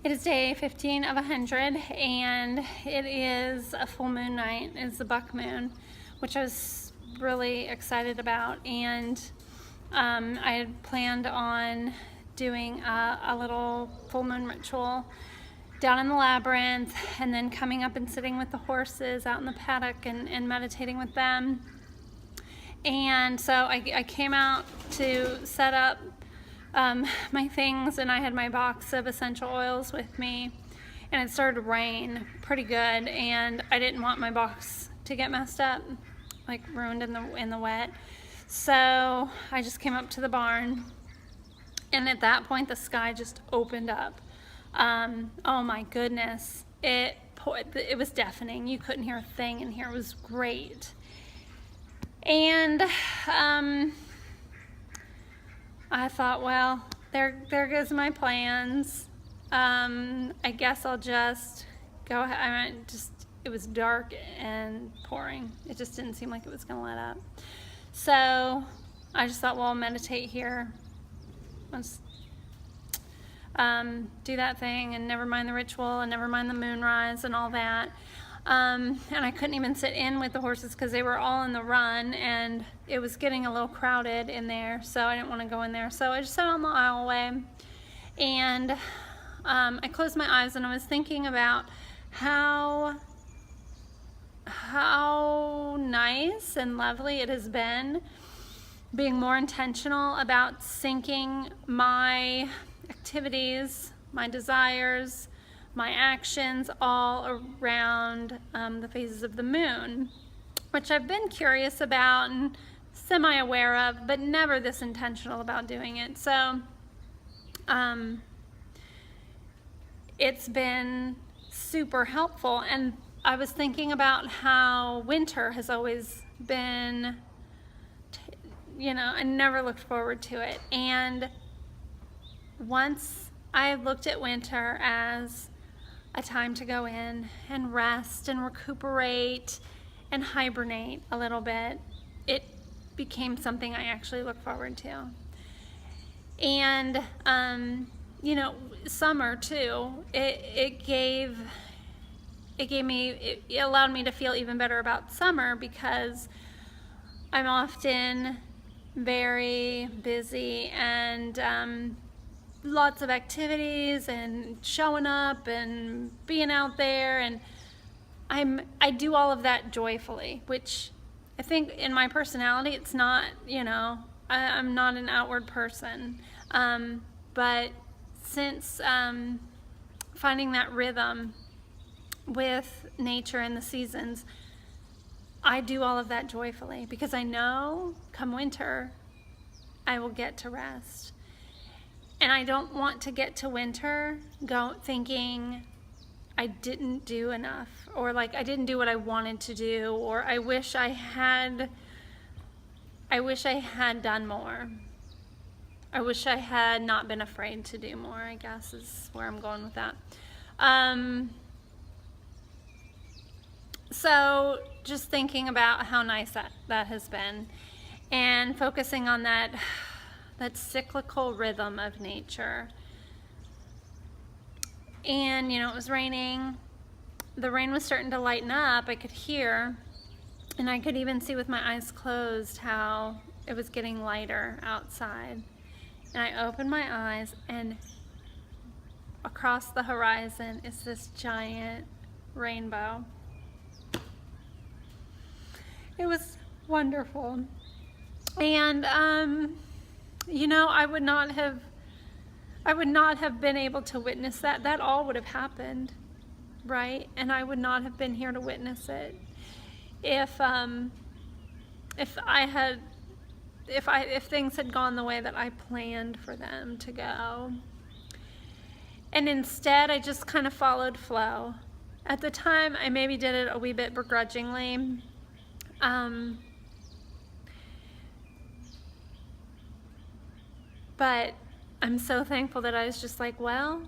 It is day 15 of 100, and it is a full moon night. It's the buck moon, which I was really excited about. And I had planned on doing a little full moon ritual down in the labyrinth, and then coming up and sitting with the horses out in the paddock and meditating with them. And so I came out to set up my things, and I had my box of essential oils with me, and it started to rain pretty good, and I didn't want my box to get messed up, like ruined in the wet. So I just came up to the barn, and at that point the sky just opened up. Oh my goodness, it was deafening. You couldn't hear a thing in here. It was great. And I thought, well, there goes my plans. I guess I'll just go ahead. I mean, it was dark and pouring. It just didn't seem like it was going to let up. So I just thought, well, I'll meditate here. Let's do that thing, and never mind the ritual, and never mind the moonrise and all that. And I couldn't even sit in with the horses because they were all in the run, and it was getting a little crowded in there, so I didn't want to go in there. So I just sat on the aisleway, and I closed my eyes, and I was thinking about how nice and lovely it has been being more intentional about syncing my activities, my desires, my actions all around the phases of the moon, which I've been curious about and semi-aware of, but never this intentional about doing it. So it's been super helpful. And I was thinking about how winter has always been, I never looked forward to it. And once I looked at winter as a time to go in and rest and recuperate and hibernate a little bit, it became something I actually look forward to. And summer too, it allowed me to feel even better about summer, because I'm often very busy and lots of activities and showing up and being out there, and I do all of that joyfully, which I think in my personality it's not, I'm not an outward person, but since finding that rhythm with nature and the seasons, I do all of that joyfully, because I know come winter I will get to rest. And I don't want to get to winter thinking I didn't do enough, or like I didn't do what I wanted to do, or I wish I had done more. I wish I had not been afraid to do more, I guess is where I'm going with that. So just thinking about how nice that has been, and focusing on that cyclical rhythm of nature. And it was raining. The rain was starting to lighten up. I could hear, and I could even see with my eyes closed how it was getting lighter outside. And I opened my eyes, and across the horizon is this giant rainbow. It was wonderful. And I would not have been able to witness that. That all would have happened, right? And I would not have been here to witness it if things had gone the way that I planned for them to go. And instead, I just kind of followed flow. At the time, I maybe did it a wee bit begrudgingly. But I'm so thankful that I was just like, well,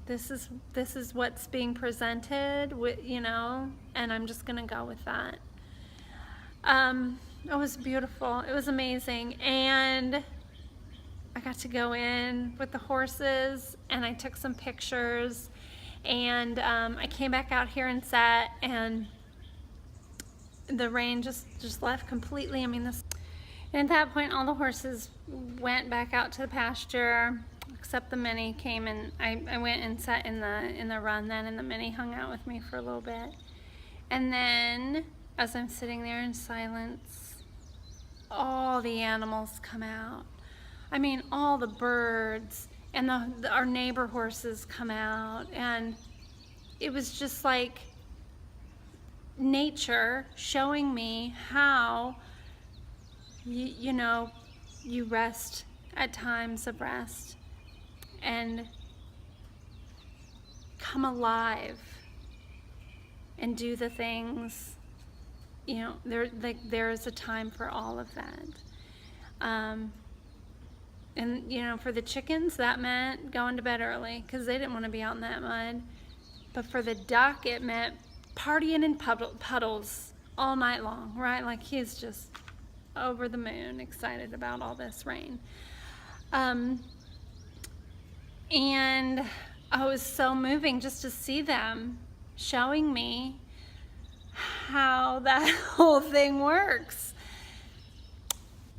this is what's being presented, and I'm just gonna go with that. It was beautiful. It was amazing. And I got to go in with the horses and I took some pictures, and I came back out here and sat, and the rain just left completely. I mean, and at that point all the horses went back out to the pasture, except the Minnie came, and I went and sat in the run then, and the Minnie hung out with me for a little bit. And then as I'm sitting there in silence, all the animals come out. I mean, all the birds and our neighbor horses come out, and it was just like nature showing me how you rest at times of rest and come alive and do the things. There is a time for all of that. And for the chickens, that meant going to bed early because they didn't want to be out in that mud. But for the duck, it meant partying in puddles all night long, right? Like, he's just over the moon, excited about all this rain. And it was so moving just to see them showing me how that whole thing works.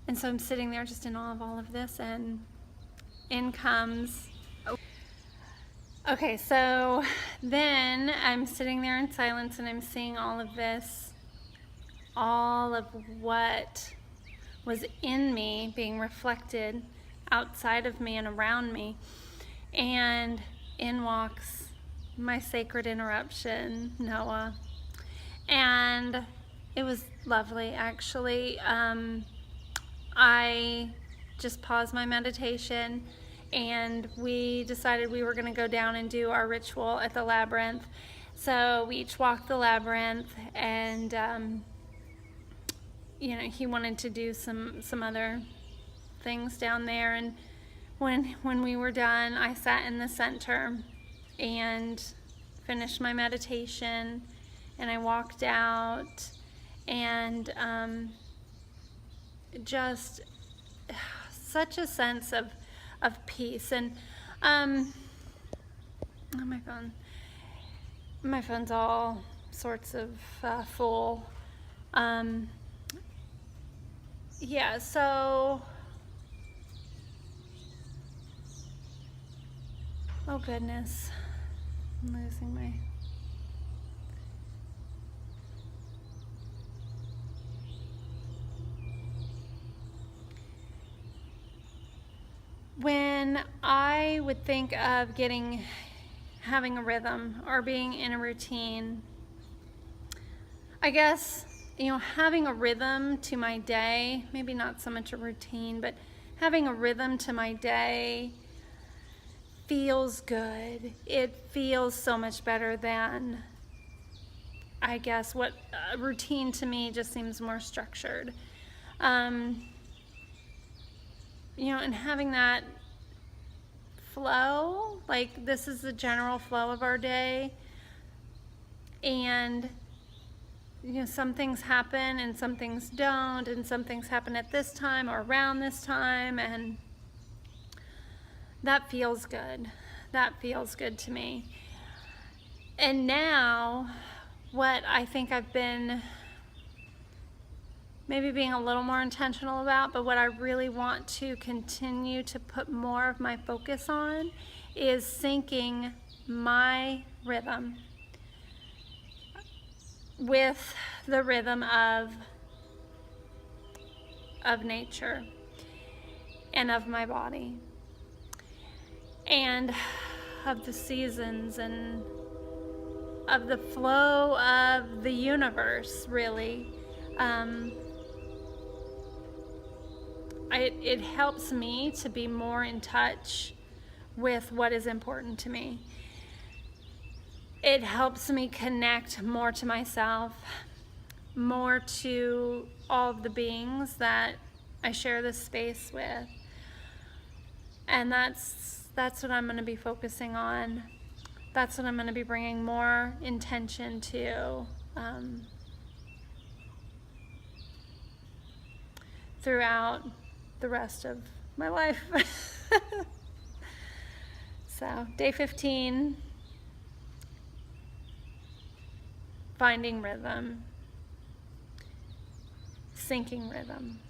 And so I'm sitting there just in awe of all of this, and in comes... Okay, so then I'm sitting there in silence and I'm seeing all of this, all of what was in me being reflected outside of me and around me. And in walks my sacred interruption, Noah. And it was lovely, actually. I just paused my meditation, and we decided we were going to go down and do our ritual at the labyrinth. So we each walked the labyrinth, and he wanted to do some other things down there. And when we were done, I sat in the center and finished my meditation, and I walked out, and just such a sense of peace. And oh, my phone's all sorts of full. Yeah, so oh goodness, I'm losing my... When I would think of having a rhythm or being in a routine, I guess, having a rhythm to my day, maybe not so much a routine, but having a rhythm to my day feels good. It feels so much better than, I guess, what a routine to me just seems more structured. And having that flow, like this is the general flow of our day, and some things happen and some things don't, and some things happen at this time or around this time, and that feels good. That feels good to me. And now, what I think I've been maybe being a little more intentional about, but what I really want to continue to put more of my focus on is syncing my rhythm with the rhythm of nature and of my body and of the seasons and of the flow of the universe, really. It helps me to be more in touch with what is important to me. It helps me connect more to myself, more to all of the beings that I share this space with. And that's what I'm going to be focusing on. That's what I'm going to be bringing more intention to throughout the rest of my life. So, day 15, finding rhythm, syncing rhythm.